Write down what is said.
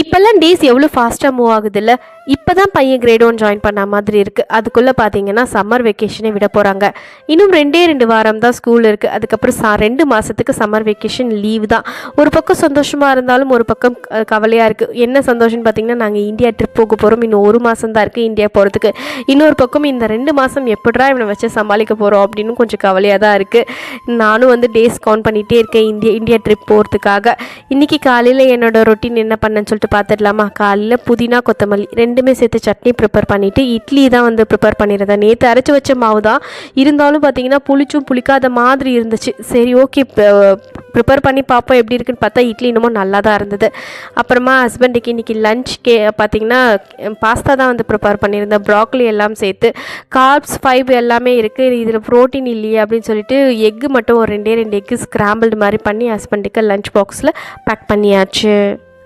இப்போல்லாம் டேஸ் எவ்வளோ ஃபாஸ்ட்டாக மூவ் ஆகுதுல்ல. இப்போ தான் பையன் கிரேட் 1 ஜாயின் பண்ண மாதிரி இருக்குது. அதுக்குள்ளே பார்த்தீங்கன்னா சம்மர் வெக்கேஷனே விட போகிறாங்க. இன்னும் 2 வாரம் தான் ஸ்கூல் இருக்குது. அதுக்கப்புறம் 2 மாதத்துக்கு சம்மர் வெக்கேஷன் லீவ் தான். ஒரு பக்கம் சந்தோஷமாக இருந்தாலும் ஒரு பக்கம் கவலையாக இருக்குது. என்ன சந்தோஷம்னு பார்த்தீங்கன்னா நாங்கள் இந்தியா ட்ரிப் போக போகிறோம். இன்னும் 1 மாதம் தான் இருக்குது இந்தியா போகிறதுக்கு. இன்னொரு பக்கம் இந்த 2 மாதம் எப்படா இவனை வச்சு சமாளிக்க போகிறோம் அப்படின்னு கொஞ்சம் கவலையாக தான் இருக்குது. நானும் வந்து டேஸ் கவுண்ட் பண்ணிகிட்டே இருக்கேன் இந்தியா ட்ரிப் போகிறதுக்காக. இன்றைக்கி காலையில் என்னோடய ரொட்டீன் என்ன பண்ணேன்னு சொல்லிட்டு பார்த்துடலாமா. காலையில் புதினா கொத்தமல்லி ரெண்டுமே சேர்த்து சட்னி ப்ரிப்பேர் பண்ணிவிட்டு இட்லி தான் வந்து ப்ரிப்பேர் பண்ணியிருந்தேன். நேற்று அரைச்சி வச்ச மாவு தான் இருந்தாலும் பார்த்தீங்கன்னா புளிச்சும் புளிக்காத மாதிரி இருந்துச்சு. சரி ஓகே ப்ரிப்பேர் பண்ணி பார்ப்போம் எப்படி இருக்குன்னு பார்த்தா இட்லி இன்னமும் நல்லா தான் இருந்தது. அப்புறமா ஹஸ்பண்டுக்கு இன்றைக்கி லஞ்ச்கே பார்த்திங்கன்னா பாஸ்தா தான் வந்து ப்ரிப்பேர் பண்ணியிருந்தேன். ப்ராக்லி எல்லாம் சேர்த்து கார்ப்ஸ் 5 எல்லாமே இருக்குது. இதில் ப்ரோட்டீன் இல்லையே அப்படின்னு சொல்லிட்டு எக்கு மட்டும் ஒரு 2 எக்கு ஸ்க்ராம்பிள்டு மாதிரி பண்ணி ஹஸ்பண்டுக்கு லஞ்ச் பாக்ஸில் பேக் பண்ணியாச்சு.